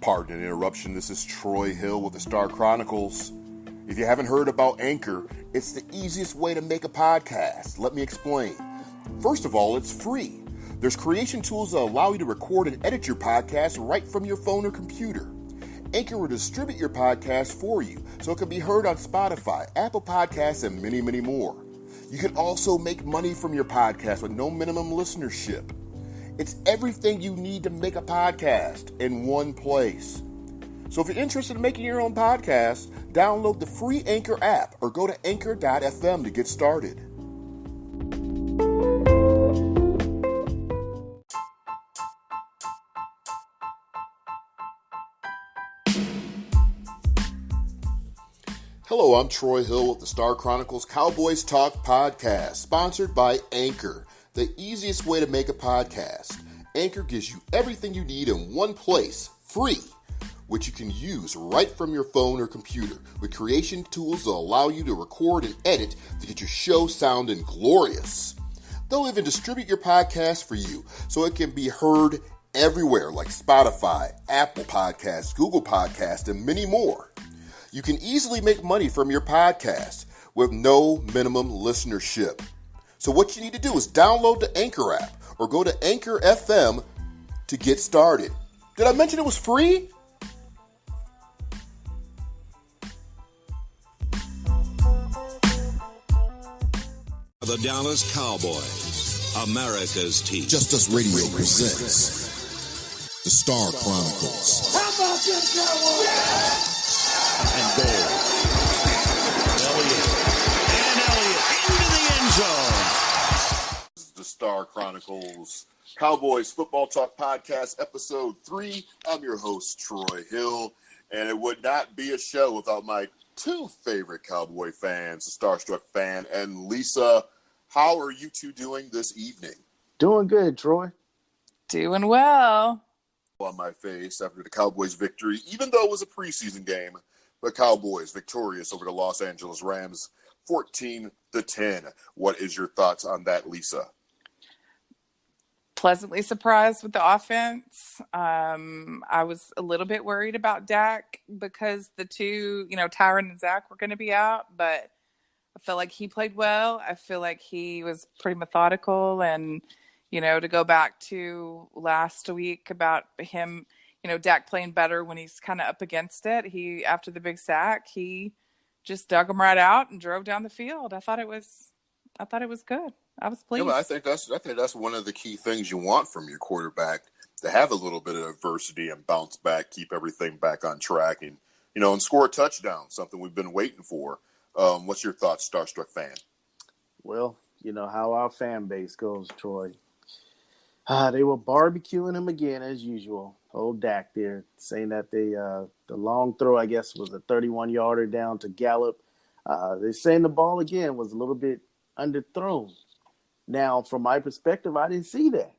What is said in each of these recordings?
Pardon an interruption, this is Troy Hill with the Star Chronicles. If you haven't heard about Anchor, it's the easiest way to make a podcast. Let me explain. First of all, it's free. There's creation tools that allow you to record and edit your podcast right from your phone or computer. Anchor will distribute your podcast for you, so it can be heard on Spotify, Apple Podcasts, and many, many more. You can also make money from your podcast with no minimum listenership. It's everything you need to make a podcast in one place. So if you're interested in making your own podcast, download the free Anchor app or go to anchor.fm to get started. Hello, I'm Troy Hill with the Star Chronicles Cowboys Talk Podcast, sponsored by Anchor, the easiest way to make a podcast. Anchor gives you everything you need in one place, free, which you can use right from your phone or computer with creation tools that allow you to record and edit to get your show sounding glorious. They'll even distribute your podcast for you so it can be heard everywhere like Spotify, Apple Podcasts, Google Podcasts, and many more. You can easily make money from your podcast with no minimum listenership. So what you need to do is download the Anchor app or go to Anchor FM to get started. Did I mention it was free? The Dallas Cowboys, America's team. Just Us Radio presents the Star Chronicles. How about this, Cowboys? Yeah! And goal. Elliott into the end zone. The Star Chronicles Cowboys Football Talk Podcast, Episode 3. I'm your host, Troy Hill, and it would not be a show without my two favorite Cowboy fans, the Starstruck fan and Lisa. How are you two doing this evening? Doing good, Troy. Doing well. On my face after the Cowboys victory, even though it was a preseason game, the Cowboys victorious over the Los Angeles Rams, 14-10. What is your thoughts on that, Lisa? Pleasantly surprised with the offense. I was a little bit worried about Dak because the two, Tyron and Zach were going to be out, but I feel like he played well. I feel like he was pretty methodical, and, to go back to last week about him, Dak playing better when he's kind of up against it. After the big sack, he just dug him right out and drove down the field. I thought it was good. I was pleased. Yeah, I think that's one of the key things you want from your quarterback, to have a little bit of adversity and bounce back, keep everything back on track, and and score a touchdown, something we've been waiting for. What's your thoughts, Starstruck fan? Well, you know how our fan base goes, Troy. They were barbecuing him again as usual. Old Dak there, saying that the long throw, I guess, was a 31-yarder down to Gallup. They're saying the ball again was a little bit underthrown. Now, from my perspective, I didn't see that.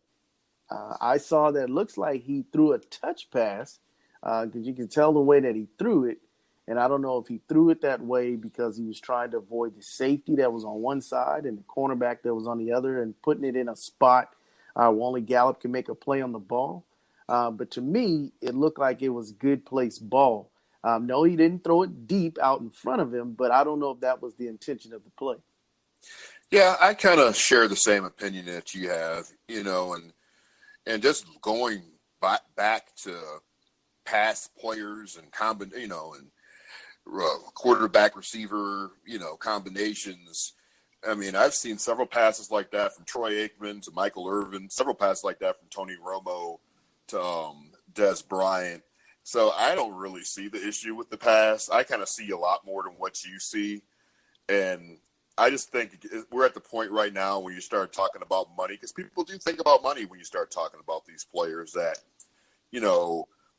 I saw that it looks like he threw a touch pass because you can tell the way that he threw it. And I don't know if he threw it that way because he was trying to avoid the safety that was on one side and the cornerback that was on the other, and putting it in a spot where only Gallup can make a play on the ball. But to me, it looked like it was good placed ball. No, he didn't throw it deep out in front of him, but I don't know if that was the intention of the play. Yeah, I kind of share the same opinion that you have, and just going back to past players and quarterback receiver, combinations. I mean, I've seen several passes like that from Troy Aikman to Michael Irvin, several passes like that from Tony Romo to Des Bryant. So I don't really see the issue with the pass. I kind of see a lot more than what you see. And I just think we're at the point right now where you start talking about money, because people do think about money when you start talking about these players that,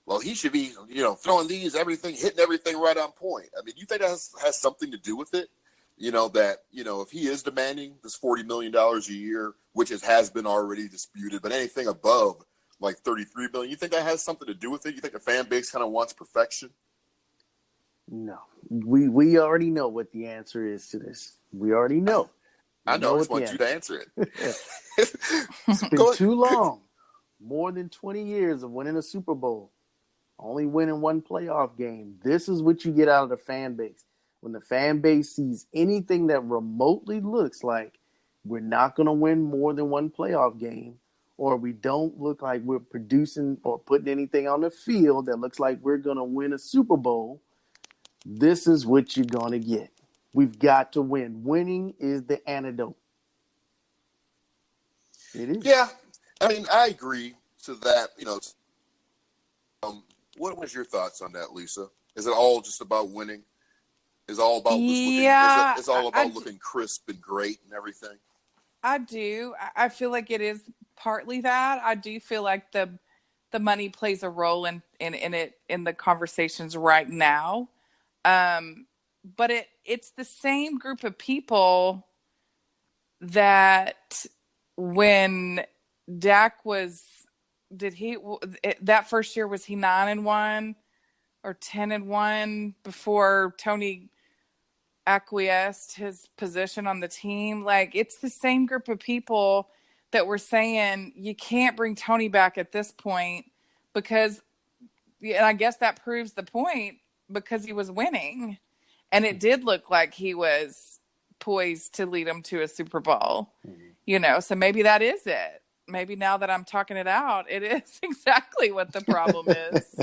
well, he should be, throwing these, everything, hitting everything right on point. I mean, you think that has something to do with it? If he is demanding this $40 million a year, which has been already disputed, but anything above like $33 million, you think that has something to do with it? You think the fan base kind of wants perfection? No. We already know what the answer is to this. We already know. I know. I just want you to answer it. It's been too long. More than 20 years of winning a Super Bowl. only winning one playoff game. This is what you get out of the fan base. When the fan base sees anything that remotely looks like we're not going to win more than one playoff game, or we don't look like we're producing or putting anything on the field that looks like we're going to win a Super Bowl, this is what you're going to get. We've got to win. Winning is the antidote. It is. Yeah, I mean, I agree to that. What was your thoughts on that, Lisa? Is it all just about winning? Is it all about Yeah, it's all about looking crisp and great and everything? I do. I feel like it is partly that. I do feel like the money plays a role in it in the conversations right now. But it's the same group of people that when Dak was that first year, was he 9-1 or 10-1 before Tony acquiesced his position on the team? Like, it's the same group of people that were saying you can't bring Tony back at this point because, and I guess that proves the point, because he was winning and it did look like he was poised to lead them to a Super Bowl, so maybe that is it. Maybe now that I'm talking it out, it is exactly what the problem is,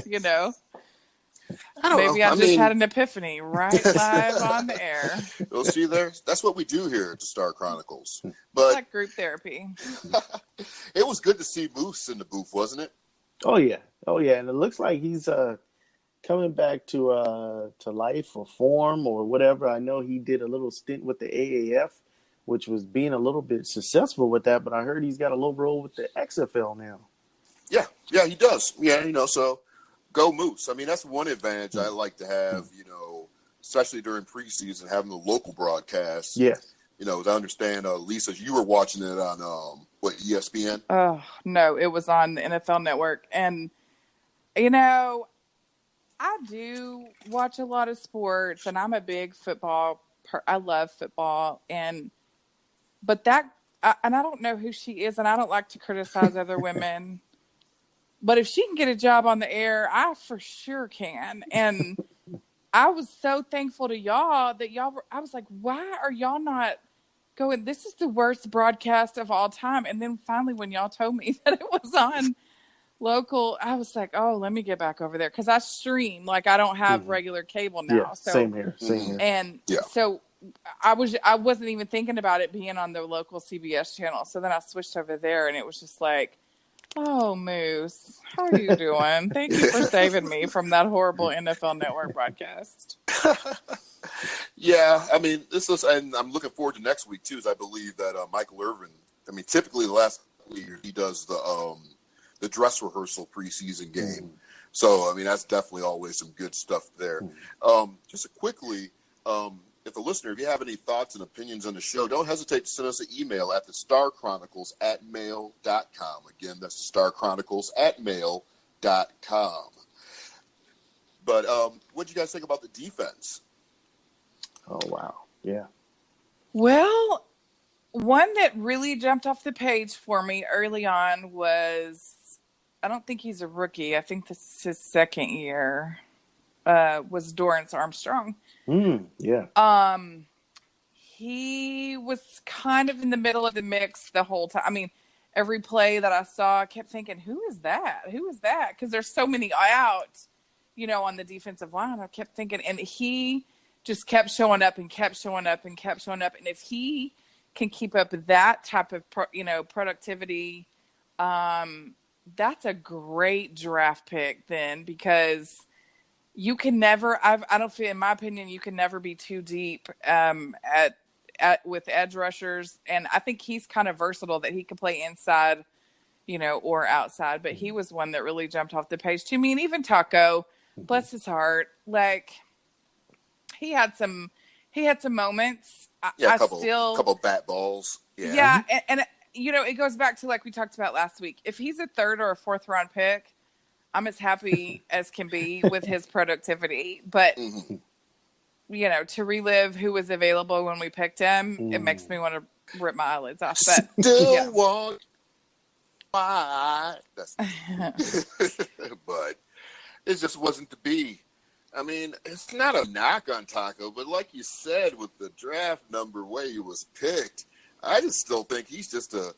I don't Maybe know. I just had an epiphany right live on the air. Well, see there? That's what we do here at the Star Chronicles. It's But like group therapy. it was good to see Moose in the booth, wasn't it? Oh yeah, and it looks like he's coming back to life or form or whatever. I know he did a little stint with the AAF, which was being a little bit successful with that, but I heard he's got a little role with the XFL now. Yeah, he does. Yeah, so go Moose. I mean, that's one advantage I like to have, especially during preseason, having the local broadcast. Yeah. As I understand, Lisa, you were watching it on, ESPN? Oh, no, it was on the NFL Network. And, I do watch a lot of sports, and I'm a big football I love football. But I don't know who she is, and I don't like to criticize other women. But if she can get a job on the air, I for sure can. And I was so thankful to y'all that I was like, why are y'all not going, this is the worst broadcast of all time. And then finally, when y'all told me that it was on local, I was like, oh, let me get back over there. Because I stream, like I don't have regular cable now. Yeah, so same here. And so I wasn't even thinking about it being on the local CBS channel. So then I switched over there, and it was just like, oh, Moose, how are you doing? Thank you for saving me from that horrible NFL Network broadcast. Yeah, I mean, and I'm looking forward to next week too, as I believe that Michael Irvin. I mean, typically the last year he does the dress rehearsal preseason game. So I mean, that's definitely always some good stuff there. Just quickly. If the listener, if you have any thoughts and opinions on the show, don't hesitate to send us an email at thestarchronicles@mail.com. Again, that's thestarchronicles@mail.com. But what do you guys think about the defense? Oh, wow. Yeah. Well, one that really jumped off the page for me early on was, I don't think he's a rookie. I think this is his second year, was Dorrance Armstrong. Yeah. He was kind of in the middle of the mix the whole time. I mean, every play that I saw, I kept thinking, who is that? Because there's so many out, on the defensive line. I kept thinking, and he just kept showing up and kept showing up and kept showing up. And if he can keep up that type of, productivity, that's a great draft pick then, because you can never, I don't feel, in my opinion, you can never be too deep with edge rushers. And I think he's kind of versatile, that he can play inside, or outside. But he was one that really jumped off the page to me. And even Taco, bless his heart, like he had some moments. A couple bat balls. Yeah. And it goes back to, like we talked about last week. If he's a third or a fourth round pick, I'm as happy as can be with his productivity. But, to relive who was available when we picked him, it makes me want to rip my eyelids off. But still want why? But it just wasn't to be. I mean, it's not a knock on Taco, but like you said, with the draft number way he was picked, I just still think he's just a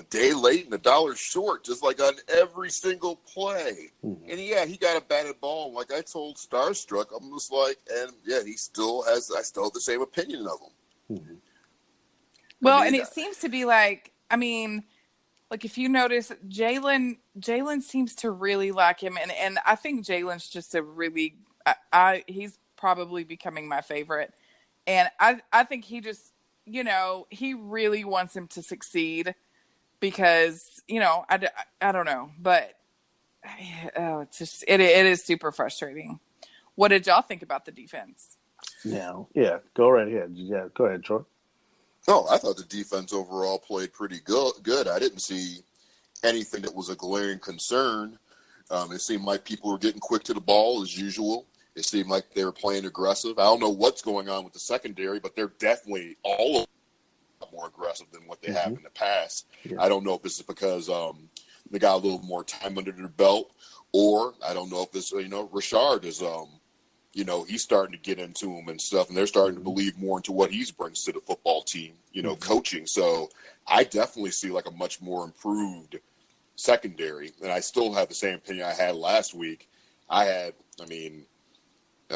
day late and $1 short, just like on every single play. Mm-hmm. And yeah, he got a batted ball. Like I told Starstruck, I'm just like, and yeah, I still have the same opinion of him. Mm-hmm. Well, and it seems to be like, I mean, like if you notice, Jalen seems to really like him, and I think Jalen's just a really, he's probably becoming my favorite, and I think he just, he really wants him to succeed because I don't know, but it's just it is super frustrating. What did y'all think about the defense? Now, yeah, go right ahead. Yeah, go ahead, Troy. No, I thought the defense overall played pretty good. I didn't see anything that was a glaring concern. It seemed like people were getting quick to the ball as usual. It seemed like they were playing aggressive. I don't know what's going on with the secondary, but they're definitely all more aggressive than what they have in the past. Yeah. I don't know if this is because they got a little more time under their belt, or I don't know if this, Rashard is he's starting to get into him and stuff, and they're starting to believe more into what he brings to the football team, coaching. So I definitely see like a much more improved secondary, and I still have the same opinion I had last week.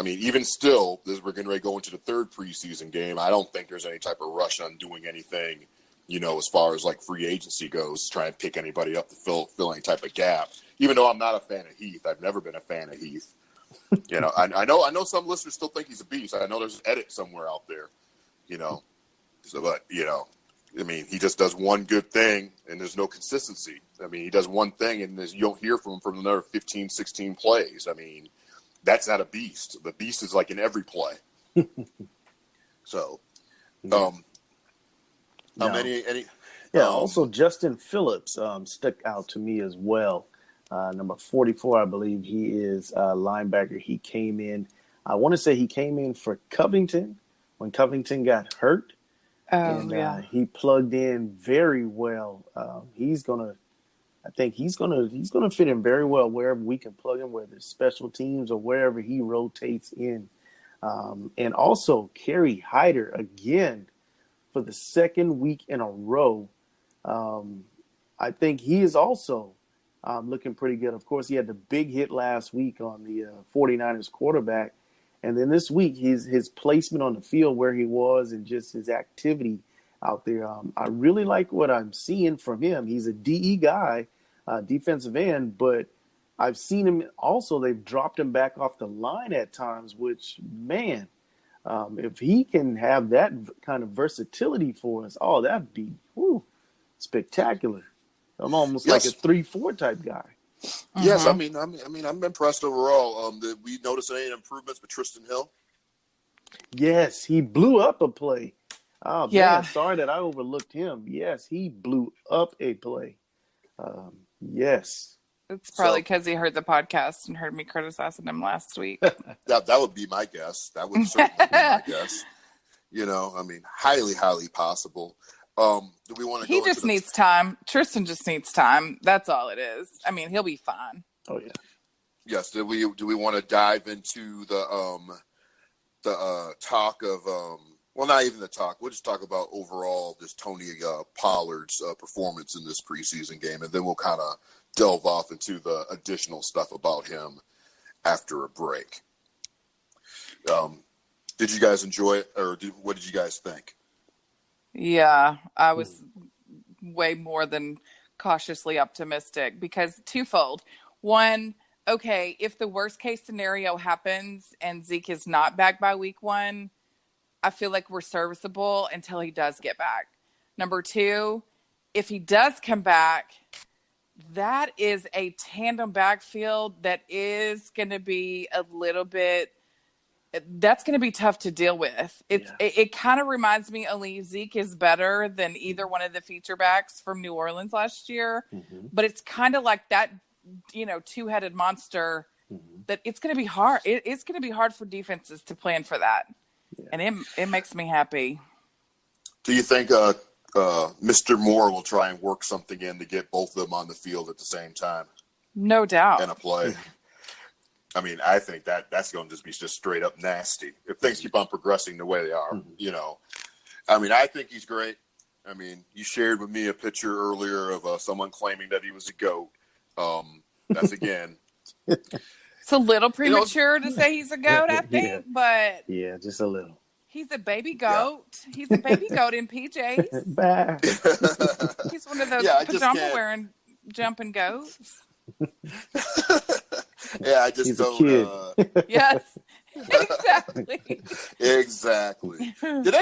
Even still, we're getting ready to go into the third preseason game. I don't think there's any type of rush on doing anything, as far as like free agency goes, try and pick anybody up to fill any type of gap. Even though I'm not a fan of Heath, I've never been a fan of Heath. I know some listeners still think he's a beast. I know there's an edit somewhere out there, So, but he just does one good thing, and there's no consistency. He does one thing, and you don't hear from him for another 15, 16 plays. That's not a beast. The beast is like in every play. So, also Justin Phillips stuck out to me as well. Number 44, I believe he is a linebacker. He came in, I want to say he came in for Covington when Covington got hurt. He plugged in very well. I think he's gonna fit in very well wherever we can plug him, whether it's special teams or wherever he rotates in. And also Kerry Hyder again for the second week in a row. I think he is also looking pretty good. Of course, he had the big hit last week on the 49ers quarterback. And then this week, his placement on the field where he was and just his activity out there. I really like what I'm seeing from him. He's a DE guy, defensive end, but I've seen him also. They've dropped him back off the line at times, which, man, if he can have that kind of versatility for us, that'd be spectacular. I'm almost like a 3-4 type guy. Yes, I'm impressed overall. Did we notice any improvements with Tristan Hill? Yes, he blew up a play. Oh, yeah. Man, sorry that I overlooked him. Yes, he blew up a play. Yes. It's probably because he heard the podcast and heard me criticizing him last week. That would be my guess. That would certainly be my guess. Highly, highly possible. Do we want to? He just needs time. Tristan just needs time. That's all it is. He'll be fine. Oh yeah. Yes. Do we want to dive into the talk of well, not even the talk. We'll just talk about overall this Tony Pollard's performance in this preseason game, and then we'll kind of delve off into the additional stuff about him after a break. Did you guys enjoy it, or what did you guys think? Yeah, I was way more than cautiously optimistic because twofold. One, okay, if the worst case scenario happens and Zeke is not back by week 1, I feel like we're serviceable until he does get back. Number 2, if he does come back, that is a tandem backfield that is going to be a little bit that's going to be tough to deal with. It kind of reminds me only Zeke is better than either one of the feature backs from New Orleans last year, but it's kind of like that, two-headed monster that it's going to be hard. It's going to be hard for defenses to plan for that. Yeah. And it makes me happy. Do you think Mr. Moore will try and work something in to get both of them on the field at the same time? No doubt. In a play. I mean, I think that's going to just be just straight up nasty if things keep on progressing the way they are. I mean, I think he's great. I mean, you shared with me a picture earlier of someone claiming that he was a GOAT. That's again. It's a little premature to say he's a goat, I think, but yeah, just a little. He's a baby goat. Yeah. He's a baby goat in PJs. He's one of those pajama-wearing, jumping goats. Yeah, I just He's don't. A kid. Yes, exactly. Exactly. Did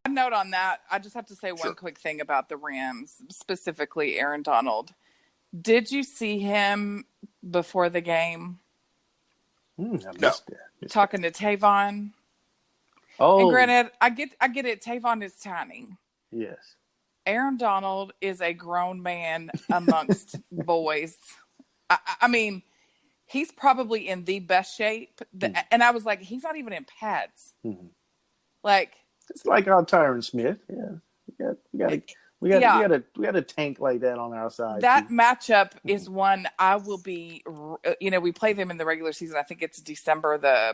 A note on that. I just have to say one quick thing about the Rams, specifically Aaron Donald. Did you see him before the game? I missed that. Talking to Tavon. Oh, and granted, I get it. Tavon is tiny. Yes. Aaron Donald is a grown man amongst boys. I mean, he's probably in the best shape. And I was like, he's not even in pads. Mm-hmm. Like, it's like our Tyron Smith. Yeah, we got a tank like that on our side. That matchup is one I will be. We play them in the regular season. I think it's December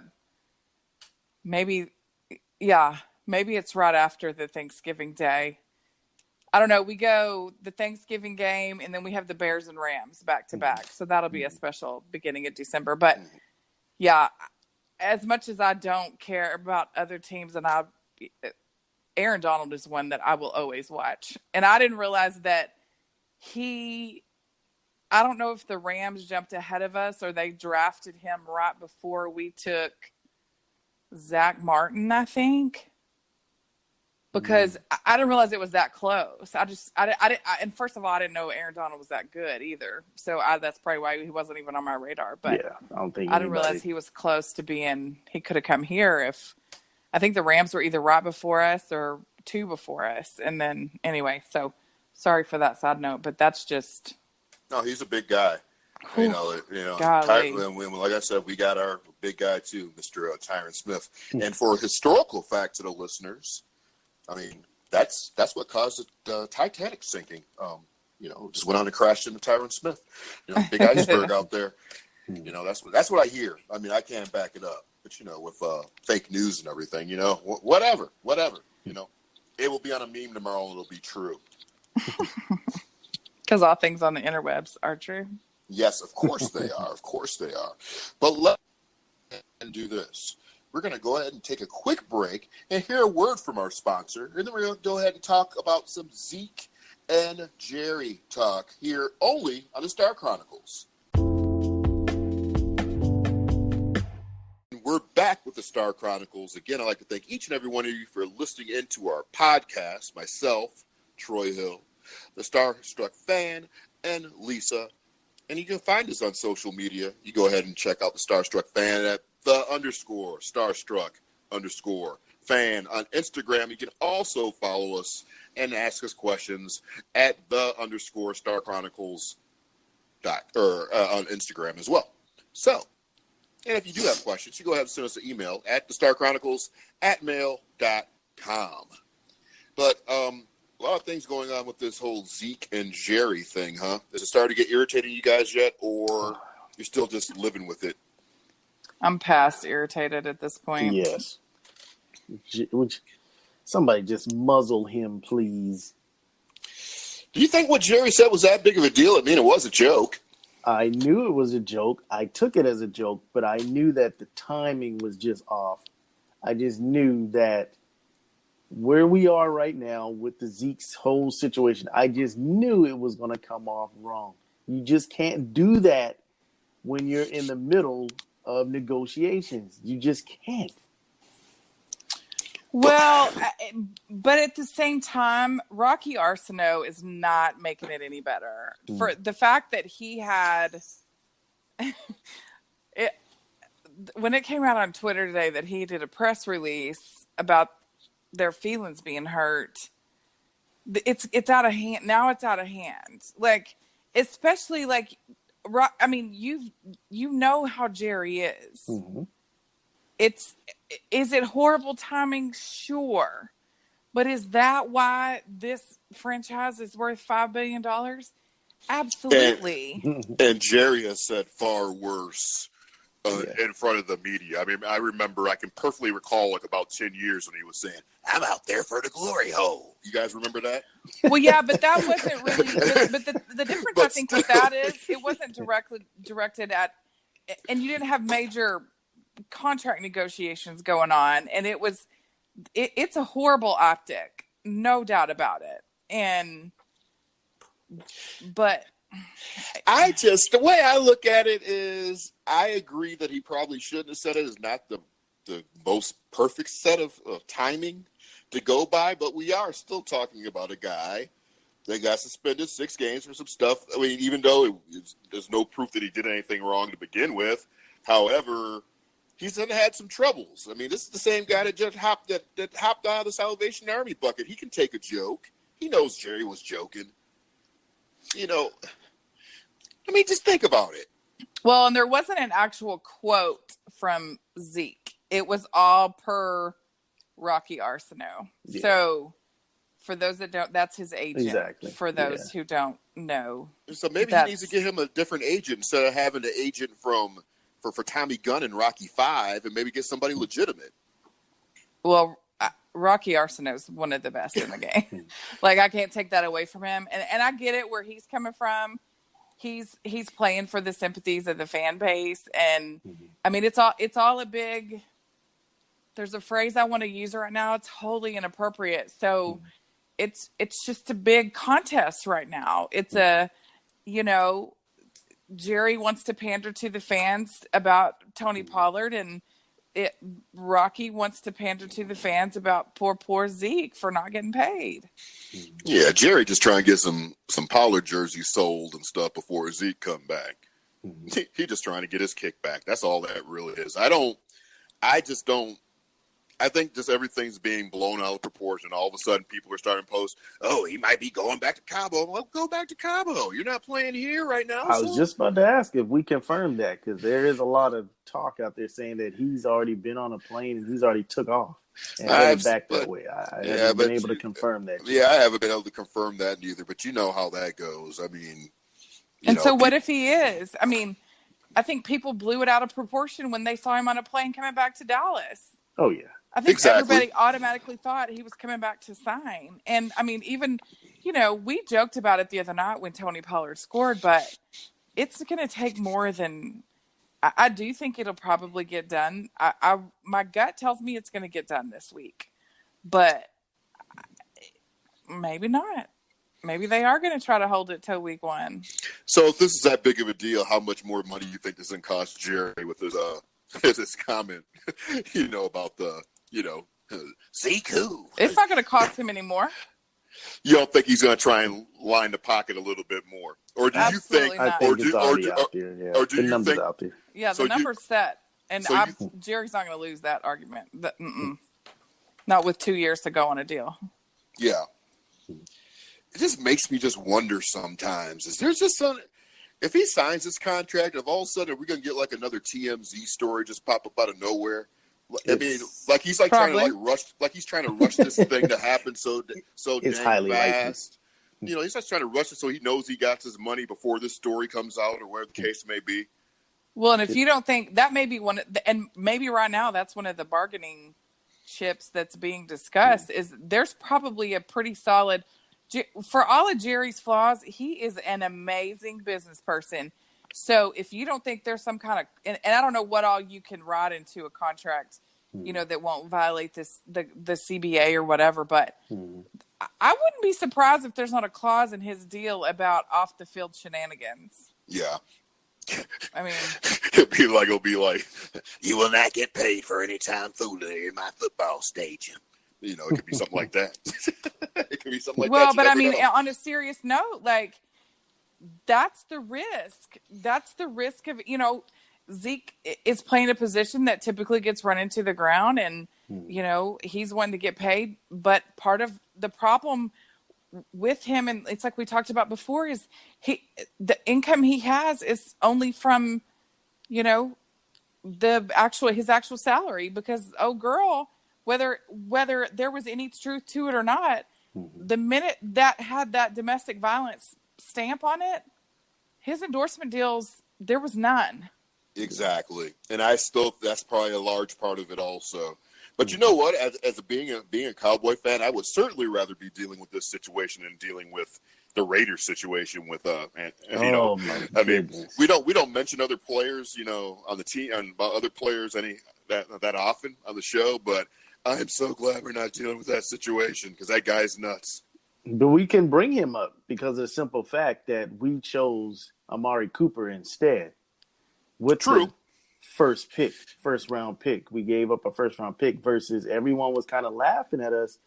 maybe it's right after the Thanksgiving day. I don't know. We go the Thanksgiving game, and then we have the Bears and Rams back to back. So that'll be a special beginning of December. But yeah, as much as I don't care about other teams, and Aaron Donald is one that I will always watch. And I didn't realize that I don't know if the Rams jumped ahead of us or they drafted him right before we took Zach Martin, I think. Because I didn't realize it was that close. And first of all, I didn't know Aaron Donald was that good either. So that's probably why he wasn't even on my radar. But yeah, I didn't realize he was close to he could have come here I think the Rams were either right before us or two before us. And then anyway, so sorry for that side note, but that's just. No, he's a big guy. Like I said, we got our big guy too, Mr. Tyron Smith. And for historical fact to the listeners, I mean, that's what caused the Titanic sinking. Just went on and crashed into Tyron Smith. Big iceberg out there. That's what I hear. I mean, I can't back it up, but with fake news and everything, whatever. It will be on a meme tomorrow and it'll be true. Because all things on the interwebs are true. Yes, of course they are. Of course they are. But let's do this. We're going to go ahead and take a quick break and hear a word from our sponsor. And then we're going to go ahead and talk about some Zeke and Jerry talk here only on the Star Chronicles. We're back with the Star Chronicles. Again, I'd like to thank each and every one of you for listening into our podcast. Myself, Troy Hill, the Starstruck Fan, and Lisa. And you can find us on social media. You go ahead and check out the Starstruck Fan at _Starstruck_fan on Instagram. You can also follow us and ask us questions at _Star Chronicles on Instagram as well. So, and if you do have questions, you go ahead and send us an email at thestarchronicles@mail.com. But a lot of things going on with this whole Zeke and Jerry thing, huh? Has it started to get irritating you guys yet, or you're still just living with it? I'm past irritated at this point. Yes. Would somebody just muzzle him, please? Do you think what Jerry said was that big of a deal? I mean, it was a joke. I knew it was a joke. I took it as a joke, but I knew that the timing was just off. I just knew that where we are right now with the Zeke's whole situation, I just knew it was going to come off wrong. You just can't do that when you're in the middle of negotiations. You just can't. Well, but at the same time, Rocky Arsenault is not making it any better. For the fact that he had when it came out on Twitter today that he did a press release about their feelings being hurt, it's out of hand. Now it's out of hand. Like, especially like, I mean, you know how Jerry is. Mm-hmm. Is it horrible timing? Sure. But is that why this franchise is worth $5 billion? Absolutely. And Jerry has said far worse in front of the media. I mean, I can perfectly recall like about 10 years when he was saying, "I'm out there for the glory hole." You guys remember that? Well, yeah, but that wasn't really. But the difference I think with that is it wasn't directed at, and you didn't have major contract negotiations going on, and it's a horrible optic, no doubt about it. But the way I look at it is, I agree that he probably shouldn't have said it. It's not the most perfect set of timing to go by, but we are still talking about a guy that got suspended 6 games for some stuff. I mean, even though there's no proof that he did anything wrong to begin with. However, he's had some troubles. I mean, this is the same guy that just hopped out of the Salvation Army bucket. He can take a joke. He knows Jerry was joking. You know, I mean, just think about it. Well, and there wasn't an actual quote from Zeke. It was all per Rocky Arsenault. Yeah. So for those that don't, that's his agent. Exactly. For those who don't know. So maybe he needs to get him a different agent instead of having the agent for Tommy Gunn in Rocky 5, and maybe get somebody legitimate. Well, Rocky Arsenault is one of the best in the game. Like, I can't take that away from him. And I get it where he's coming from. He's playing for the sympathies of the fan base. And I mean, it's all a big, there's a phrase I want to use right now. It's wholly inappropriate. So it's just a big contest right now. It's Jerry wants to pander to the fans about Tony Pollard, and Rocky wants to pander to the fans about poor Zeke for not getting paid. Yeah, Jerry just trying to get some Pollard jerseys sold and stuff before Zeke come back. He just trying to get his kickback. That's all that really is. I think just everything's being blown out of proportion. All of a sudden, people are starting to post, "Oh, he might be going back to Cabo." Well, go back to Cabo. You're not playing here right now. I was just about to ask if we confirmed that, because there is a lot of talk out there saying that he's already been on a plane and he's already took off and headed back that way. I haven't been able to confirm that. Yeah, I haven't been able to confirm that neither. But you know how that goes. I mean, what if he is? I mean, I think people blew it out of proportion when they saw him on a plane coming back to Dallas. Oh yeah. I think everybody automatically thought he was coming back to sign. And, I mean, even, we joked about it the other night when Tony Pollard scored, but it's going to take more than – I do think it'll probably get done. My gut tells me it's going to get done this week. But maybe not. Maybe they are going to try to hold it till week 1. So if this is that big of a deal, how much more money do you think this is going to cost Jerry with his comment, about the – Zeke who? It's not going to cost him anymore. You don't think he's going to try and line the pocket a little bit more, or do you think? I think it's already out there. Yeah, the numbers out there. Yeah, the number's set, and Jerry's not going to lose that argument. Not with 2 years to go on a deal. Yeah, it just makes me just wonder sometimes. Is there just some? If he signs this contract, if all of a sudden we're going to get like another TMZ story just pop up out of nowhere. I mean, like he's like probably trying to rush this thing to happen so it's dang highly fast. Likely. He's just trying to rush it so he knows he got his money before this story comes out or whatever the case may be. Well, and if you don't think that may be and maybe right now that's one of the bargaining chips that's being discussed is there's probably a pretty solid, for all of Jerry's flaws, he is an amazing business person. So if you don't think there's some kind of, and I don't know what all you can write into a contract, that won't violate the CBA or whatever, but I wouldn't be surprised if there's not a clause in his deal about off the field shenanigans. Yeah. I mean, it'll be like, you will not get paid for any time foolery in my football stadium. It could be something like that. It could be something like that. Well, but I mean, on a serious note, like, that's the risk. That's the risk of, Zeke is playing a position that typically gets run into the ground and, he's one to get paid. But part of the problem with him, and it's like we talked about before, is the income he has is only from, his actual salary, because, whether there was any truth to it or not, the minute that had that domestic violence stamp on it, his endorsement deals, there was none. Exactly. And that's probably a large part of it also. But you know what? As being a Cowboy fan, I would certainly rather be dealing with this situation than dealing with the Raiders situation with my goodness. we don't mention other players, on the team and about other players that often on the show, but I am so glad we're not dealing with that situation because that guy's nuts. But we can bring him up because of the simple fact that we chose Amari Cooper instead. With True. The first round pick. We gave up a first round pick versus everyone was kind of laughing at us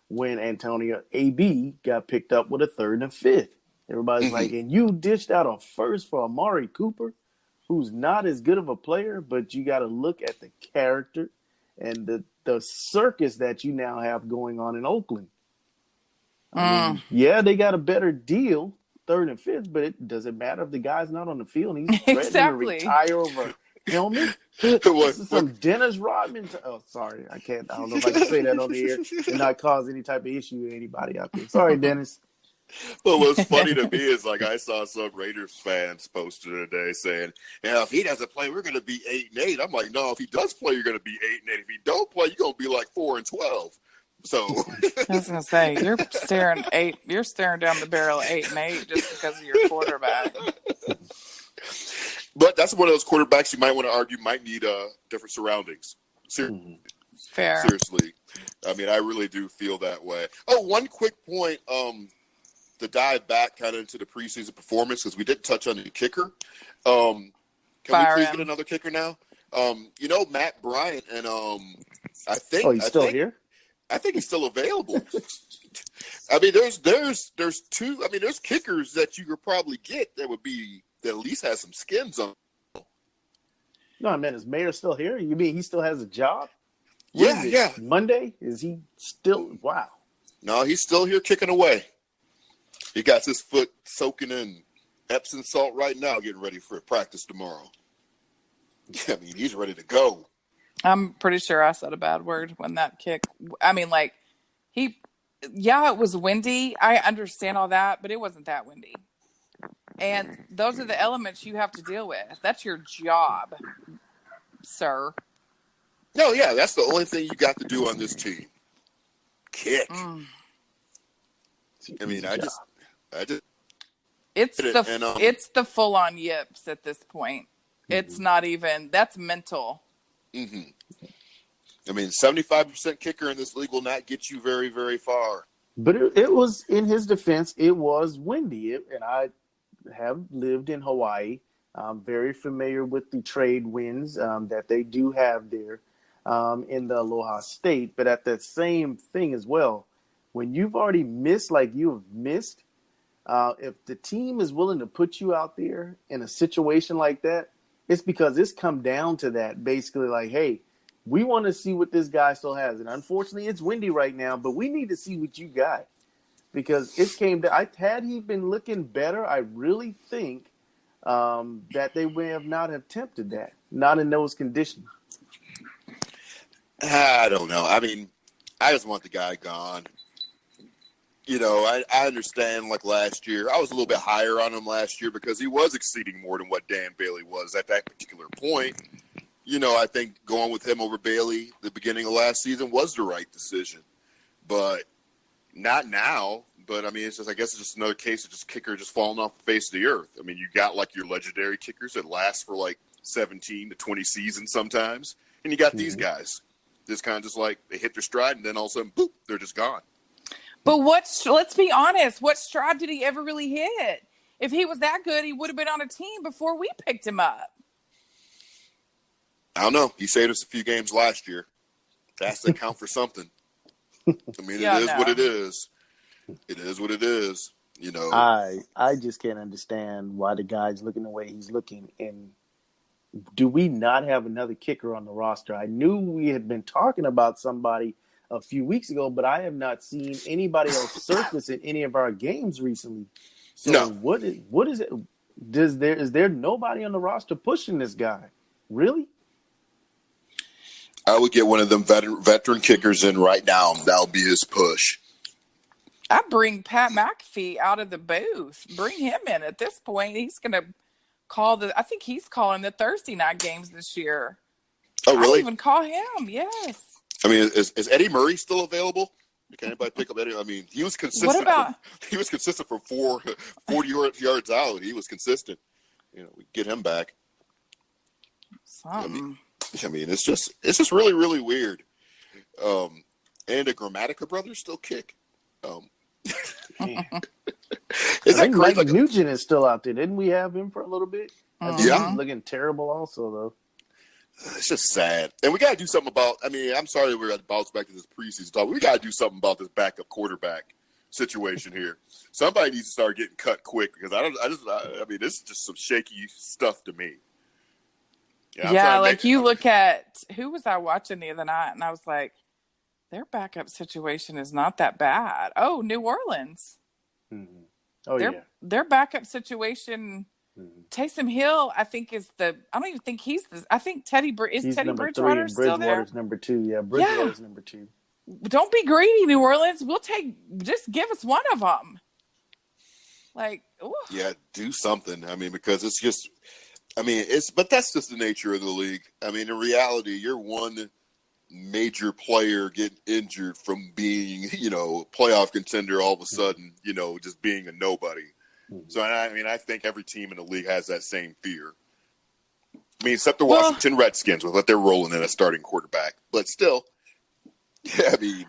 when Antonio AB got picked up with a third and fifth. Everybody's like, and you dished out a first for Amari Cooper, who's not as good of a player, but you got to look at the character and the circus that you now have going on in Oakland. I mean, yeah, they got a better deal, third and fifth, but it doesn't matter if the guy's not on the field. He's threatening to retire over a helmet. This is some Dennis Rodman. Oh, sorry. I don't know if I can say that on the air and not cause any type of issue to anybody out there. Sorry, Dennis. Well, what's funny to me is I saw some Raiders fans posted today saying, if he doesn't play, we're going to be 8-8. I'm like, no, if he does play, you're going to be 8-8. If he don't play, you're going to be like 4-12. So I was going to say you're staring down the barrel of 8-8 just because of your quarterback. But that's one of those quarterbacks you might want to argue might need different surroundings. Fair. Seriously. I mean, I really do feel that way. Oh, one quick point to dive back kind of into the preseason performance because we did touch on the kicker. Can we please get another kicker now? Matt Bryant and I think. Oh, he's still here? I think he's still available. I mean, there's two. I mean, there's kickers that you could probably get that at least has some skins on. No, I mean, is Mayer still here? You mean he still has a job? Yeah. Monday? Is he still? Wow. No, he's still here kicking away. He got his foot soaking in Epsom salt right now, getting ready for practice tomorrow. I mean, he's ready to go. I'm pretty sure I said a bad word when that kick. I mean, it was windy. I understand all that, but it wasn't that windy. And those are the elements you have to deal with. That's your job, sir. No, yeah, that's the only thing you got to do on this team. Kick. I mean, it's the full on yips at this point. It's not even, that's mental. I mean, 75% kicker in this league will not get you very, very far. But it was, in his defense, it was windy. And I have lived in Hawaii. I'm very familiar with the trade winds that they do have there in the Aloha State. But at that same thing as well, when you've already missed like you have missed, if the team is willing to put you out there in a situation like that, it's because it's come down to that. Basically, like, hey, we want to see what this guy still has. And unfortunately, it's windy right now, but we need to see what you got. Because it came to, had he been looking better, I really think that they may have not attempted that. Not in those conditions. I don't know. I mean, I just want the guy gone. I understand, like last year, I was a little bit higher on him last year because he was exceeding more than what Dan Bailey was at that particular point. I think going with him over Bailey the beginning of last season was the right decision. But not now. But, I mean, I guess it's just another case of just kicker just falling off the face of the earth. I mean, you got, like, your legendary kickers that last for, like, 17 to 20 seasons sometimes. And you got these guys. Just kind of just like they hit their stride and then all of a sudden, boop, they're just gone. But let's be honest, what stride did he ever really hit? If he was that good, he would have been on a team before we picked him up. I don't know. He saved us a few games last year. That has to count for something. I mean, it is what it is. It is what it is. I just can't understand why the guy's looking the way he's looking. And do we not have another kicker on the roster? I knew we had been talking about somebody a few weeks ago, but I have not seen anybody else surface in any of our games recently. So no. What is it? Is there nobody on the roster pushing this guy? Really? I would get one of them veteran kickers in right now. That'll be his push. I bring Pat McAfee out of the booth. Bring him in. At this point, he's going to I think he's calling the Thursday night games this year. Oh, really? I even call him. Yes. I mean, is Eddie Murray still available? Can anybody pick up Eddie? I mean, he was consistent. What about? He was consistent from 40 yards out. He was consistent. You know, we get him back. Something. I mean, it's just really, really weird. And the Grammatica brothers still kick. Is I that think crazy? Mike Nugent is still out there. Didn't we have him for a little bit? Yeah. He's looking terrible also, though. It's just sad. And we got to do something about, I mean, I'm sorry that we're going to bounce back to this preseason talk. We got to do something about this backup quarterback situation here. Somebody needs to start getting cut quick because I mean, this is just some shaky stuff to me. Yeah, like you look at, who was I watching the other night? And I was like, their backup situation is not that bad. Oh, New Orleans. Mm-hmm. Oh, Their backup situation... Taysom Hill, I think, is I don't even think I think Teddy Bridgewater still there? Bridgewater's number 2. Yeah, Bridgewater's number 2. Don't be greedy, New Orleans. Just give us one of them. Like, ooh. Yeah, do something. I mean, because it's just, but that's just the nature of the league. I mean, in reality, you're one major player getting injured from being, playoff contender all of a sudden, just being a nobody. So, I think every team in the league has that same fear. I mean, except the Washington Redskins with what they're rolling in a starting quarterback. But still,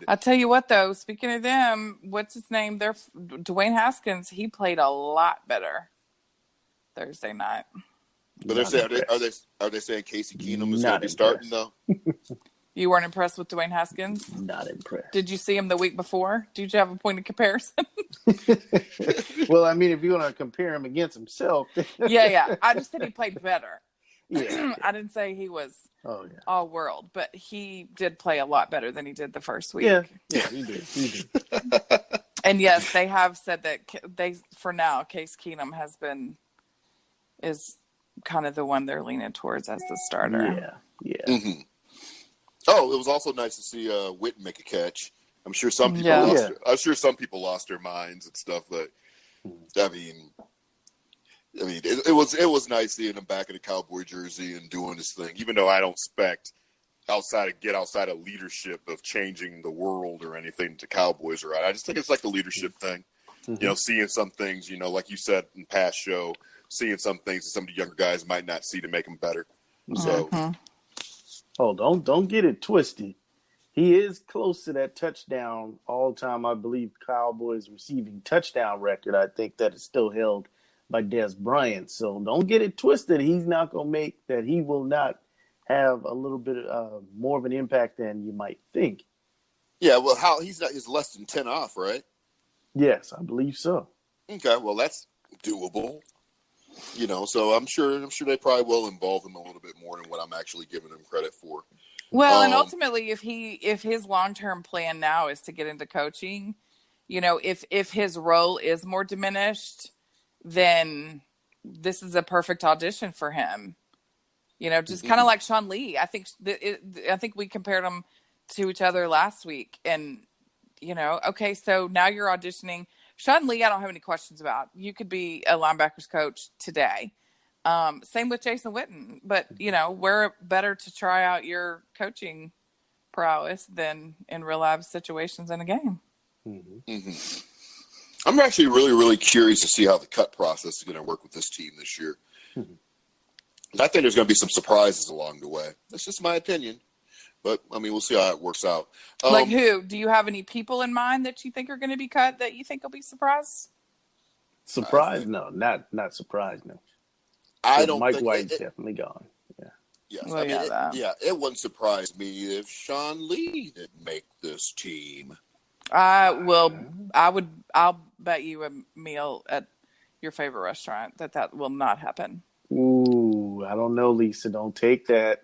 I tell you what, though, speaking of them, what's his name? Dwayne Haskins, he played a lot better Thursday night. But they're saying, are they saying Casey Keenum is going to be starting, though? You weren't impressed with Dwayne Haskins? Not impressed. Did you see him the week before? Did you have a point of comparison? Well, I mean, if you want to compare him against himself. Yeah. I just said he played better. Yeah. I didn't say he was all world, but he did play a lot better than he did the first week. Yeah, he did. And yes, they have said that for now, Case Keenum is kind of the one they're leaning towards as the starter. Yeah. Mm-hmm. Oh, it was also nice to see Witten make a catch. I'm sure some people lost their minds and stuff, but I mean, it was nice seeing him back in the Cowboy jersey and doing this thing. Even though I don't expect outside of leadership of changing the world or anything the Cowboys are at. I just think it's like the leadership thing. Mm-hmm. Seeing some things, like you said in past show, seeing some things that some of the younger guys might not see to make them better. So. Mm-hmm. Oh, don't get it twisted. He is close to that touchdown all-time, I believe, Cowboys receiving touchdown record. I think that is still held by Des Bryant. So don't get it twisted. He's not going to make that. He will not have a little bit more of an impact than you might think. Yeah, well, he's less than 10 off, right? Yes, I believe so. Okay, well, that's doable. So I'm sure they probably will involve him a little bit more than what I'm actually giving him credit for. Well, and ultimately, if his long-term plan now is to get into coaching, if his role is more diminished, then this is a perfect audition for him. Just kind of like Sean Lee. I think we compared them to each other last week, and okay, so now you're auditioning. Sean Lee, I don't have any questions about. You could be a linebackers coach today. Same with Jason Witten. But, we're better to try out your coaching prowess than in real life situations in a game. Mm-hmm. Mm-hmm. I'm actually really, really curious to see how the cut process is going to work with this team this year. Mm-hmm. I think there's going to be some surprises along the way. That's just my opinion. But, we'll see how it works out. Like who? Do you have any people in mind that you think are going to be cut that you think will be surprised? Surprised? No, not surprised, no. I don't Mike think White's definitely gone. Yeah. Yes. Well, it wouldn't surprise me if Sean Lee didn't make this team. I'll bet you a meal at your favorite restaurant that will not happen. Ooh, I don't know, Lisa. Don't take that.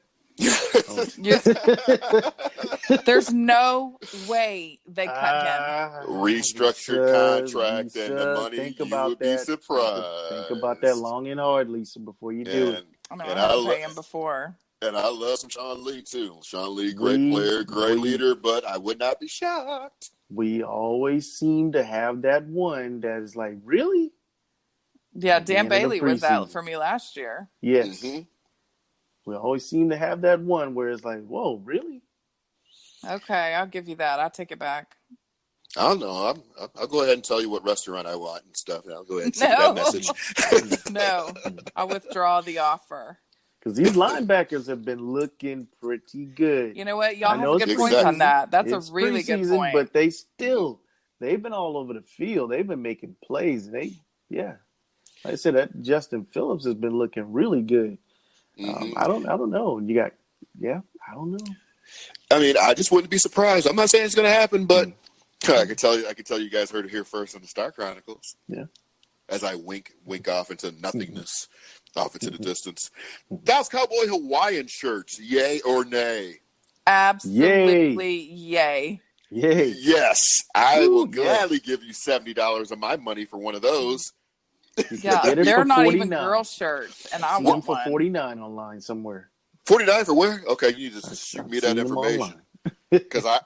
There's no way they cut him. Restructured contract and the money, you would be surprised. Think about that long and hard, Lisa, before you do it. I had to pay him before. And I love some Sean Lee, too. Sean Lee, great player, great leader, but I would not be shocked. We always seem to have that one that is like, really? Yeah, at the Dan end of the Bailey was out preseason. for me last year. Yes. Mm-hmm. We always seem to have that one where it's like, whoa, really? Okay, I'll give you that. I'll take it back. I don't know. I'll go ahead and tell you what restaurant I want and stuff. And I'll go ahead and send you No, that message. no, I withdraw the offer. Because these linebackers have been looking pretty good. You know what? Y'all I have know a it's good point on preseason. that. That's It's a really good preseason, point. but they've been all over the field. They've been making plays. Like I said, that Justin Phillips has been looking really good. Mm-hmm. I don't know. I don't know. I mean, I just wouldn't be surprised. I'm not saying it's going to happen, but I can tell you guys heard it here first on the Star Chronicles. Yeah. As I wink off into nothingness, off into the distance. Dallas Cowboy Hawaiian shirts, yay or nay? Absolutely, yay. Yay. Yes, I will yes. gladly give you $70 of my money for one of those. Yeah, Get it they're for not even 49. girl shirts, and I See want them for one. 49 online somewhere. 49 for where? Okay, you just shoot me that Seen them information. online. Because I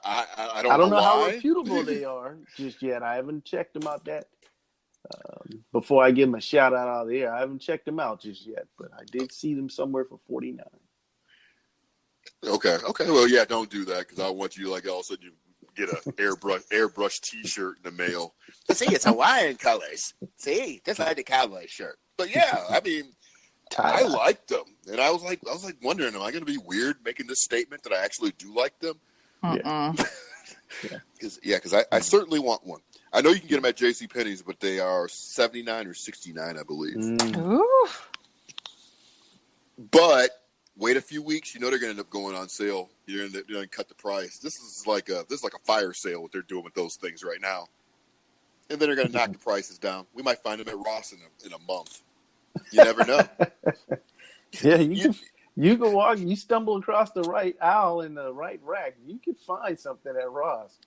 don't know how why. reputable they are just yet. I haven't checked them out that before I give them a shout out of the air. I haven't checked them out just yet, but I did see them somewhere for 49. Okay. Well, yeah, don't do that because I want you like all of a sudden you get an airbrush T-shirt in the mail. See, it's Hawaiian colors. See, just like the Cowboy shirt. But yeah, I mean, I liked them, and I was like wondering, am I going to be weird making this statement that I actually do like them? Yeah. Because I certainly want one. I know you can get them at JCPenney's, but they are $79 or $69, I believe. Ooh. But wait a few weeks, you know they're going to end up going on sale. You're going to cut the price. This is like a fire sale what they're doing with those things right now. And then they're going to knock the prices down. We might find them at Ross in a month. You never know. Yeah, you can walk. You stumble across the right aisle in the right rack. You could find something at Ross.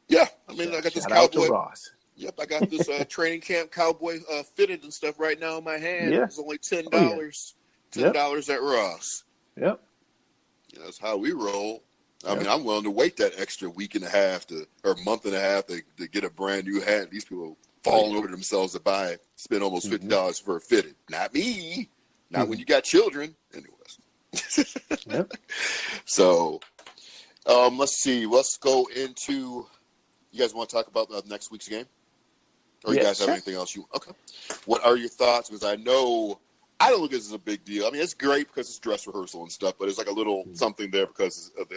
Yeah, I mean, I got this Shout out to Cowboy. Ross. Yep, I got this training camp Cowboy fitted and stuff right now in my hand. Yeah. It's only $10. Oh, yeah. $10 at Ross. Yep. That's how we roll. I mean, I'm willing to wait that extra week and a half or month and a half to get a brand new hat. These people falling over themselves to buy it, spend almost $50 for a fitted. Not me. Not when you got children. Anyways. Yep. So, let's see. Let's go into. You guys want to talk about next week's game? Or you guys have anything else okay. What are your thoughts? Because I know I don't look at this as a big deal. I mean, it's great because it's dress rehearsal and stuff, but it's like a little something there because of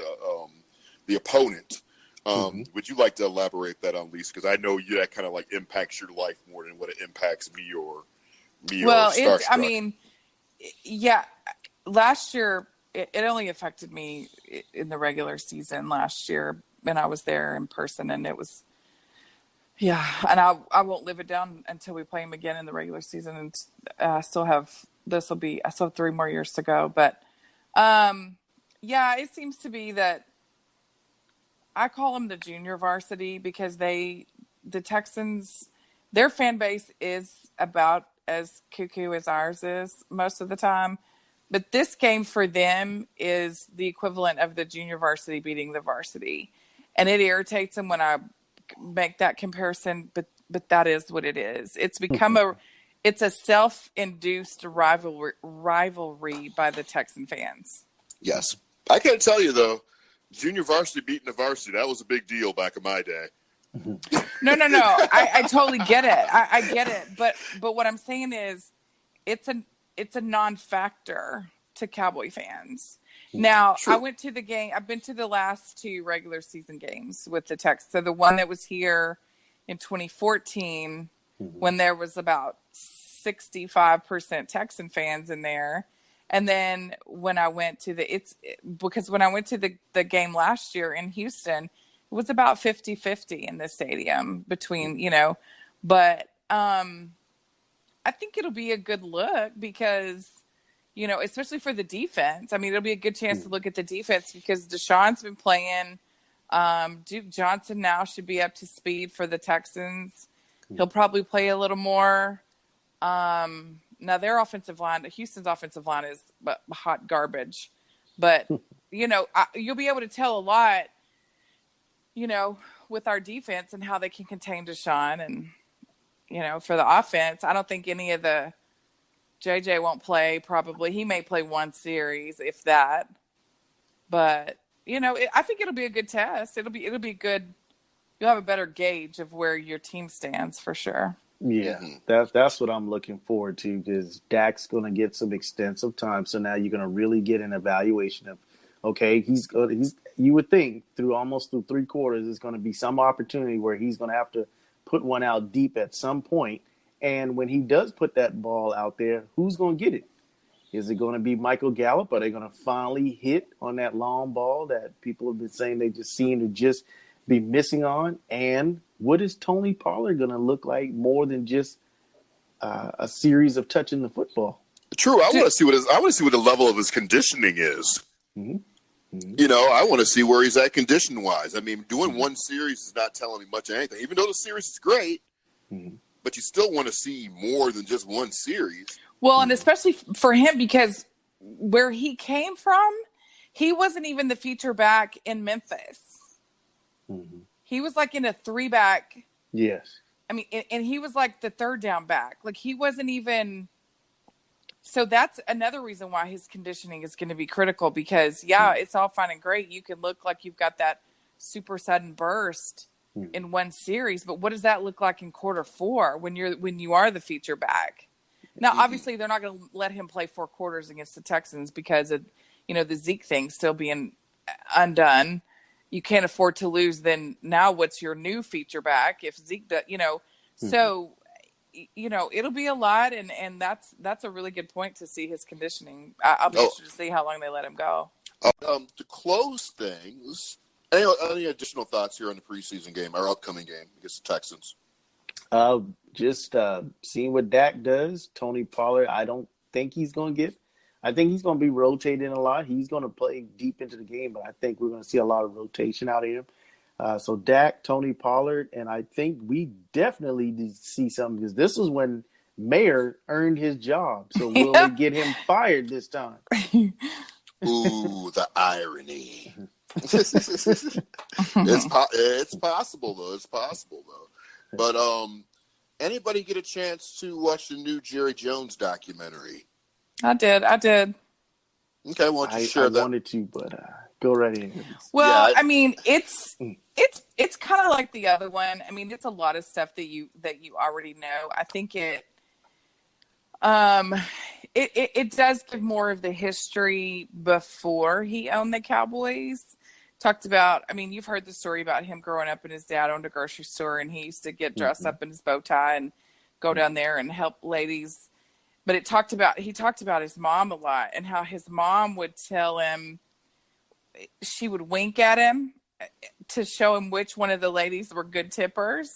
the opponent. Would you like to elaborate that on, Lisa? Because I know that kind of like impacts your life more than what it impacts me or Starstruck. I mean, yeah, last year it only affected me in the regular season last year, and I was there in person, and it was, and I won't live it down until we play them again in the regular season, and I still have 3 more years to go, but it seems to be that I call them the junior varsity because the Texans, their fan base is about as cuckoo as ours is most of the time. But this game for them is the equivalent of the junior varsity beating the varsity. And it irritates them when I make that comparison, but that is what it is. It's become it's a self-induced rivalry by the Texan fans. Yes. I can't tell you, though, junior varsity beating the varsity, that was a big deal back in my day. No. I totally get it. I get it. But what I'm saying is it's a non-factor to Cowboy fans. Now, Sure. I went to the game. I've been to the last 2 regular season games with the Texans. So the one that was here in 2014 when there was about 65% Texan fans in there. And then when I went to the game last year in Houston, it was about 50-50 in the stadium between, but I think it'll be a good look because, especially for the defense. I mean, it'll be a good chance to look at the defense because Deshaun's been playing. Duke Johnson now should be up to speed for the Texans. He'll probably play a little more. Now their offensive line, Houston's offensive line is hot garbage, but you'll be able to tell a lot, with our defense and how they can contain Deshaun. for the offense. I don't think any of the JJ won't play. Probably he may play one series, if that. But I think it'll be a good test. It'll be good. You'll have a better gauge of where your team stands for sure. Yeah, that's what I'm looking forward to, because Dak's going to get some extensive time. So now you're going to really get an evaluation of, okay, you would think through 3 quarters, there's going to be some opportunity where he's going to have to put one out deep at some point. And when he does put that ball out there, who's going to get it? Is it going to be Michael Gallup? Are they going to finally hit on that long ball that people have been saying they just seem to just be missing on? And what is Tony Pollard going to look like more than just a series of touching the football? True. I want to see what the level of his conditioning is. Mm-hmm. Mm-hmm. I want to see where he's at condition wise. I mean, doing one series is not telling me much of anything, even though the series is great. Mm-hmm. But you still want to see more than just one series. Well, and especially for him, because where he came from, he wasn't even the feature back in Memphis. Mm-hmm. He was like in a 3-back. Yes. I mean, and he was like the 3rd down back. Like he wasn't even. So that's another reason why his conditioning is going to be critical, because it's all fine and great. You can look like you've got that super sudden burst in one series, but what does that look like in quarter 4 when you are the feature back? Now, obviously, they're not going to let him play 4 quarters against the Texans because of the Zeke thing still being undone. You can't afford to lose. Then now, what's your new feature back if Zeke does? So it'll be a lot, and that's a really good point to see his conditioning. I'll be interested to see how long they let him go. To close things, any additional thoughts here on the preseason game, our upcoming game against the Texans? Just seeing what Dak does. Tony Pollard, I don't think he's going to I think he's going to be rotating a lot. He's going to play deep into the game, but I think we're going to see a lot of rotation out of him. So Dak, Tony Pollard, and I think we definitely need to see something, because this is when Mayer earned his job. So will we get him fired this time? Ooh, the irony. It's possible though. It's possible though. But anybody get a chance to watch the new Jerry Jones documentary? I did. Okay, why don't you share that? I wanted to, but go right in. Well, I mean, it's kind of like the other one. I mean, it's a lot of stuff that you already know. I think it does give more of the history before he owned the Cowboys. Talked about, I mean, you've heard the story about him growing up and his dad owned a grocery store, and he used to get dressed up in his bow tie and go down there and help ladies. But he talked about his mom a lot, and how his mom would tell him, she would wink at him to show him which one of the ladies were good tippers.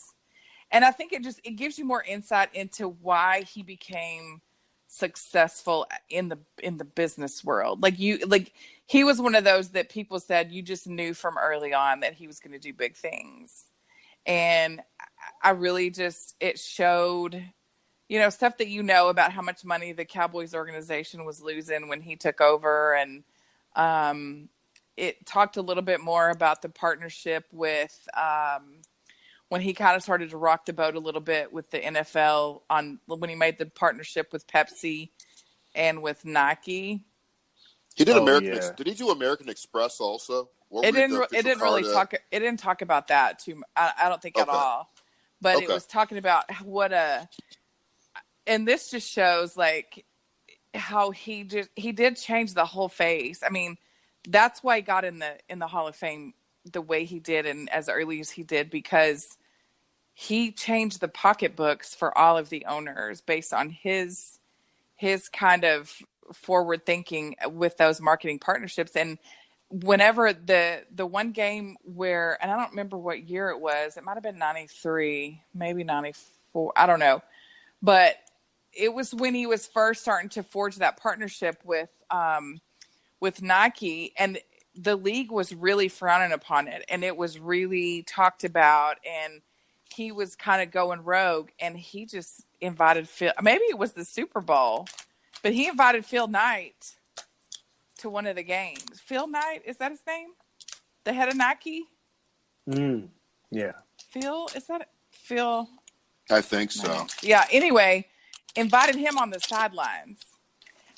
And I think it gives you more insight into why he became successful in the business world. Like he was one of those that people said you just knew from early on that he was going to do big things. And I really it showed, stuff that about how much money the Cowboys organization was losing when he took over. And it talked a little bit more about the partnership with when he kind of started to rock the boat a little bit with the NFL when he made the partnership with Pepsi and with Nike. He did Did he do American Express also? It didn't talk about that too. I don't think at all. But it was talking about and this just shows like how he did change the whole face. I mean, that's why he got in the Hall of Fame the way he did and as early as he did, because he changed the pocketbooks for all of the owners based on his kind of forward thinking with those marketing partnerships. And whenever the one game where, and I don't remember what year it was, it might've been 93, maybe 94. I don't know, but it was when he was first starting to forge that partnership with Nike, and the league was really frowning upon it, and it was really talked about, and he was kind of going rogue, and he just invited Phil. Maybe it was the Super Bowl, but he invited Phil Knight to one of the games. Phil Knight, is that his name? The head of Nike? Yeah. Phil, is that Phil? I think so. Yeah. Anyway, invited him on the sidelines,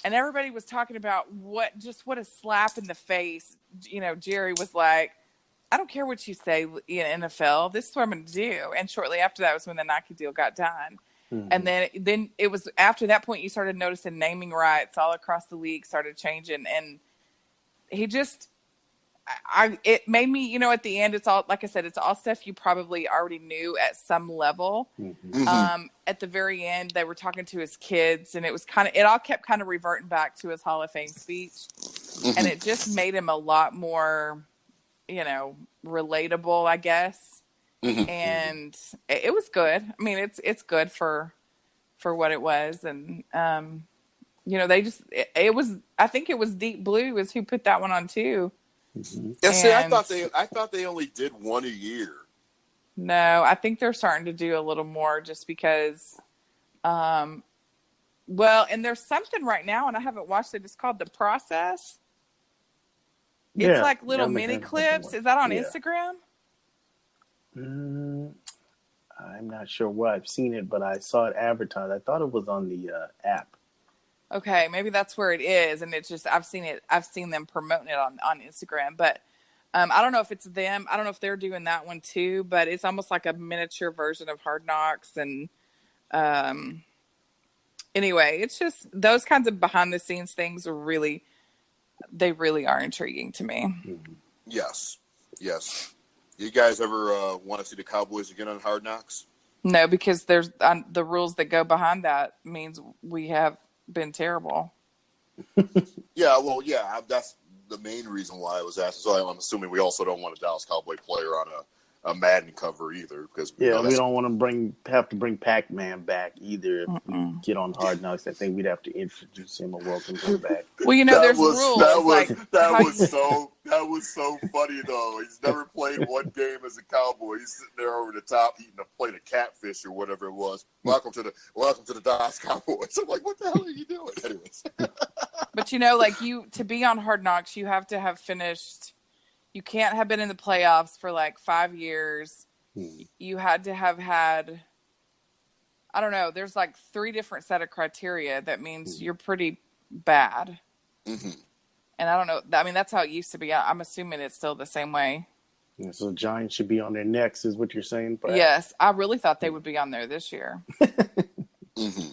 and everybody was talking about what a slap in the face. Jerry was like, I don't care what you say in NFL. This is what I'm going to do. And shortly after that was when the Nike deal got done. Mm-hmm. And then it was after that point you started noticing naming rights all across the league started changing. And he just, it made me, at the end, it's all, like I said, it's all stuff you probably already knew at some level. Mm-hmm. At the very end, they were talking to his kids, and it all kept kind of reverting back to his Hall of Fame speech. Mm-hmm. And it just made him a lot more, relatable, I guess. Mm-hmm. And it was good. I mean, it's good for what it was. And, I think it was Deep Blue is who put that one on too. Mm-hmm. Yeah, see, I thought they only did one a year. No, I think they're starting to do a little more just because, and there's something right now, and I haven't watched it. It's called The Process. It's like little mini clips. Is that on Instagram? I'm not sure where I've seen it, but I saw it advertised. I thought it was on the app. Okay, maybe that's where it is, and it's just I've seen them promoting it on Instagram, but I don't know if it's them. I don't know if they're doing that one too, but it's almost like a miniature version of Hard Knocks, and anyway, it's just those kinds of behind the scenes things they really are intriguing to me. Yes. You guys ever want to see the Cowboys again on Hard Knocks? No, because there's the rules that go behind that means we have been terrible. That's the main reason why I was asked. So I'm assuming we also don't want a Dallas Cowboy player on a Madden cover either, because we don't want to have to bring Pac-Man back either. If we get on Hard Knocks, I think we'd have to introduce him or welcome him back. Well, there's rules. That was so funny though. He's never played one game as a Cowboy. He's sitting there over the top eating a plate of catfish or whatever it was. Welcome to the Dallas Cowboys. I'm like, what the hell are you doing? Anyways. But to be on Hard Knocks, you have to have finished. You can't have been in the playoffs for like 5 years. You had to have had, I don't know, there's like 3 different set of criteria. That means you're pretty bad. Mm-hmm. And I don't know. I mean, that's how it used to be. I'm assuming it's still the same way. Yeah, so Giants should be on their necks is what you're saying? Perhaps? Yes. I really thought they would be on there this year. Mm-hmm.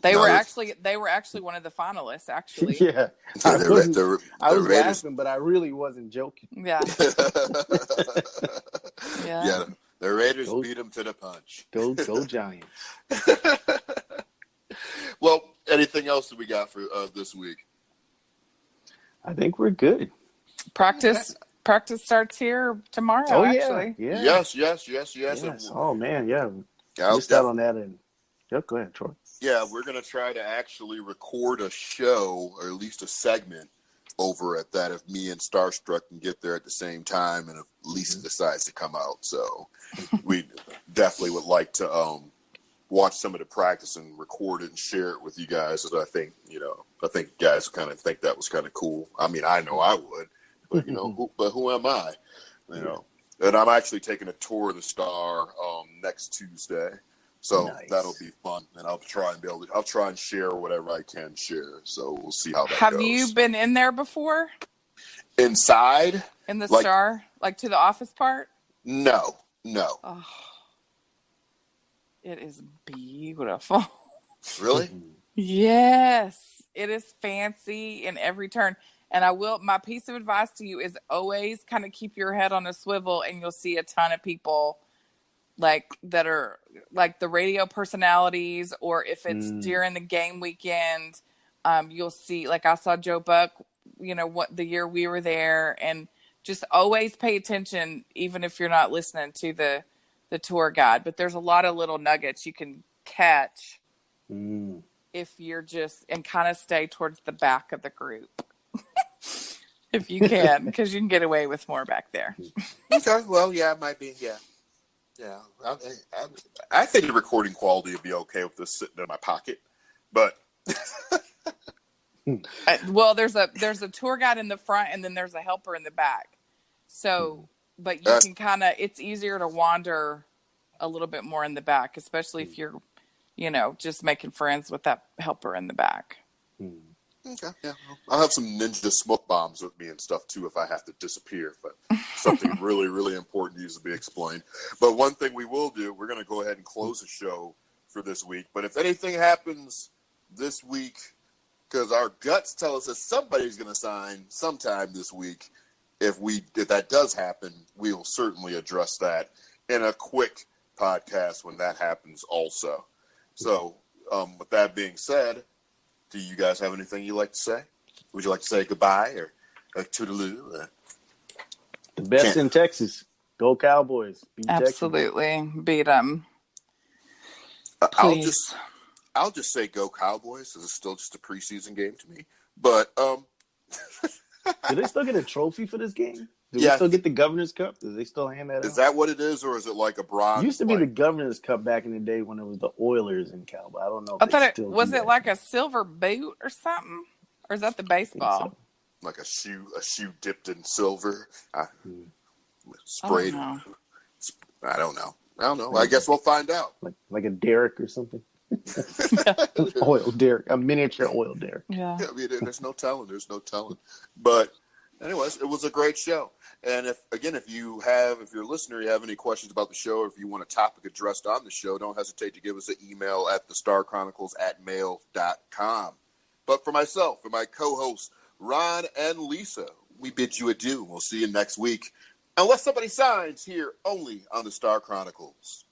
They were actually one of the finalists, actually. Yeah. I was laughing, but I really wasn't joking. Yeah. Yeah. The Raiders beat them to the punch. Go Giants. Well, anything else that we got for this week? I think we're good. Practice starts here tomorrow, actually. Yeah. Yes. Oh, man, yeah. Missed out on that. Go ahead, Troy. Yeah, we're going to try to actually record a show, or at least a segment, over at that if me and Starstruck can get there at the same time and if Lisa decides to come out. So we definitely would like to watch some of the practice and record it and share it with you guys. So I think you guys kind of think that was kind of cool. I mean, I know I would, but who am I? And I'm actually taking a tour of the Star next Tuesday. So That'll be fun, and I'll try and share whatever I can share. So we'll see how that goes. Have you been in there before? Inside? In the Star? Like to the office part? No. Oh, it is beautiful. Really? Yes. It is fancy in every turn. And my piece of advice to you is always kind of keep your head on a swivel, and you'll see a ton of people that are like the radio personalities, or if it's during the game weekend, you'll see, like I saw Joe Buck, what the year we were there, and just always pay attention, even if you're not listening to the tour guide. But there's a lot of little nuggets you can catch if you're and kind of stay towards the back of the group. If you can, because you can get away with more back there. Okay. Well, yeah, it might be. Yeah. Yeah, I think the recording quality would be okay with this sitting in my pocket, but well, there's a tour guide in the front, and then there's a helper in the back. So, but you can it's easier to wander a little bit more in the back, especially if you're, just making friends with that helper in the back. Okay, yeah. I'll have some ninja smoke bombs with me and stuff, too, if I have to disappear. But something really, really important needs to be explained. But one thing we will do, we're going to go ahead and close the show for this week. But if anything happens this week, because our guts tell us that somebody's going to sign sometime this week, if that does happen, we'll certainly address that in a quick podcast when that happens also. So with that being said, do you guys have anything you'd like to say? Would you like to say goodbye or toodaloo? The best in Texas. Go Cowboys. Beat Absolutely. Texas. Beat them. Please. I'll just say go Cowboys, because it's still just a preseason game to me. But do they still get a trophy for this game? Do we still get the Governor's Cup? Do they still hand that out? Is that what it is, or is it like a bronze? It used to be the Governor's Cup back in the day when it was the Oilers in Cowboy. I don't know. I thought was it like a silver boot or something, or is that the baseball? So. Like a shoe dipped in silver, sprayed. I don't know. I guess we'll find out. Like a derrick or something. Oil derrick, a miniature oil derrick. Yeah. I mean, there's no telling. But anyways, it was a great show. And if you're a listener, you have any questions about the show, or if you want a topic addressed on the show, don't hesitate to give us an email at thestarchronicles@mail.com. But for myself, for my co-hosts, Ron and Lisa, we bid you adieu. We'll see you next week. Unless somebody signs here only on the Star Chronicles.